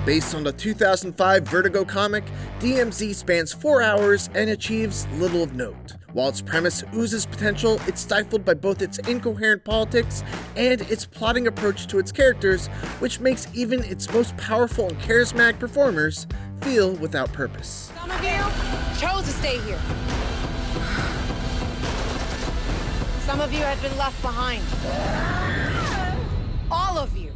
Based on the 2005 Vertigo comic, DMZ spans 4 hours and achieves little of note. While its premise oozes potential, it's stifled by both its incoherent politics and its plotting approach to its characters, which makes even its most powerful and charismatic performers feel without purpose. Some of you chose to stay here. Some of you had been left behind. All of you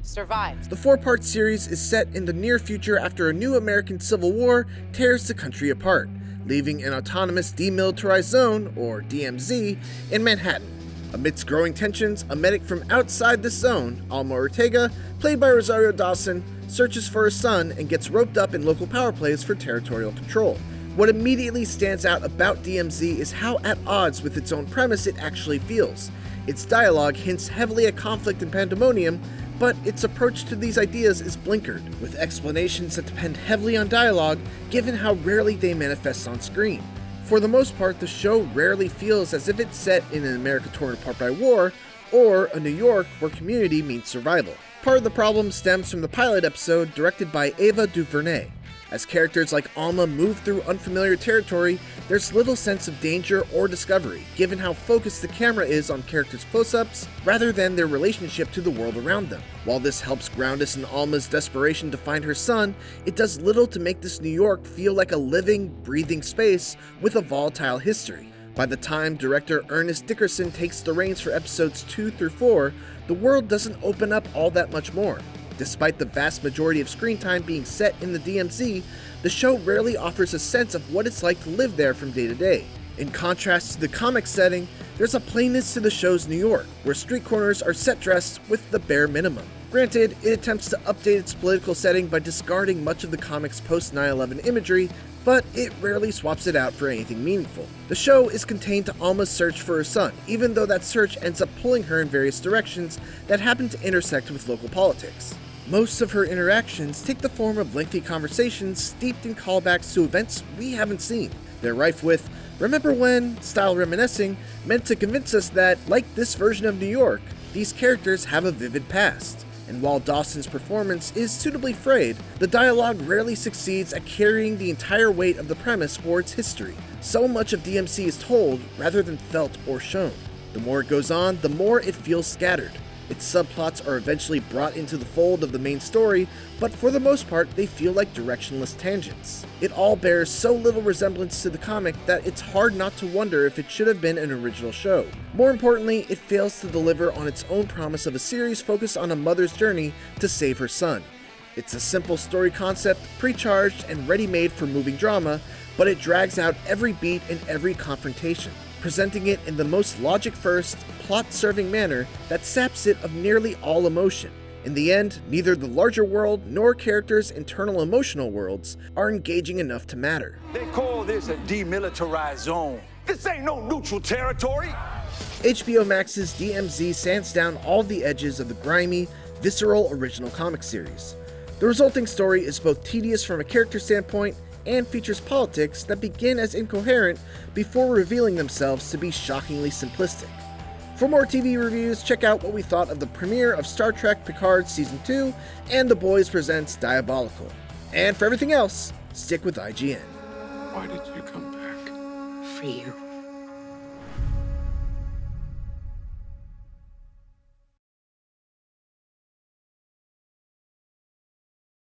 survived. The 4-part series is set in the near future after a new American Civil War tears the country apart, leaving an autonomous demilitarized zone, or DMZ, in Manhattan. Amidst growing tensions, a medic from outside this zone, Alma Ortega, played by Rosario Dawson, searches for her son and gets roped up in local power plays for territorial control. What immediately stands out about DMZ is how at odds with its own premise it actually feels. Its dialogue hints heavily at conflict and pandemonium, but its approach to these ideas is blinkered, with explanations that depend heavily on dialogue given how rarely they manifest on screen. For the most part, the show rarely feels as if it's set in an America torn apart by war, or a New York where community means survival. Part of the problem stems from the pilot episode directed by Ava DuVernay. As characters like Alma move through unfamiliar territory, there's little sense of danger or discovery, given how focused the camera is on characters' close-ups, rather than their relationship to the world around them. While this helps ground us in Alma's desperation to find her son, it does little to make this New York feel like a living, breathing space with a volatile history. By the time director Ernest Dickerson takes the reins for episodes 2 through 4, the world doesn't open up all that much more. Despite the vast majority of screen time being set in the DMZ, the show rarely offers a sense of what it's like to live there from day to day. In contrast to the comic setting, there's a plainness to the show's New York, where street corners are set dressed with the bare minimum. Granted, it attempts to update its political setting by discarding much of the comic's post-9/11 imagery, but it rarely swaps it out for anything meaningful. The show is contained to Alma's search for her son, even though that search ends up pulling her in various directions that happen to intersect with local politics. Most of her interactions take the form of lengthy conversations steeped in callbacks to events we haven't seen. They're rife with "remember when" style reminiscing, meant to convince us that, like this version of New York, these characters have a vivid past. And while Dawson's performance is suitably frayed, the dialogue rarely succeeds at carrying the entire weight of the premise or its history. So much of DMZ is told rather than felt or shown. The more it goes on, the more it feels scattered. Its subplots are eventually brought into the fold of the main story, but for the most part, they feel like directionless tangents. It all bears so little resemblance to the comic that it's hard not to wonder if it should have been an original show. More importantly, it fails to deliver on its own promise of a series focused on a mother's journey to save her son. It's a simple story concept, pre-charged and ready-made for moving drama, but it drags out every beat and every confrontation, presenting it in the most logic-first, plot-serving manner that saps it of nearly all emotion. In the end, neither the larger world nor characters' internal emotional worlds are engaging enough to matter. They call this a demilitarized zone. This ain't no neutral territory. HBO Max's DMZ sands down all the edges of the grimy, visceral original comic series. The resulting story is both tedious from a character standpoint and features politics that begin as incoherent before revealing themselves to be shockingly simplistic. For more TV reviews, check out what we thought of the premiere of Star Trek Picard Season 2 and The Boys Presents Diabolical. And for everything else, stick with IGN. Why did you come back? For you.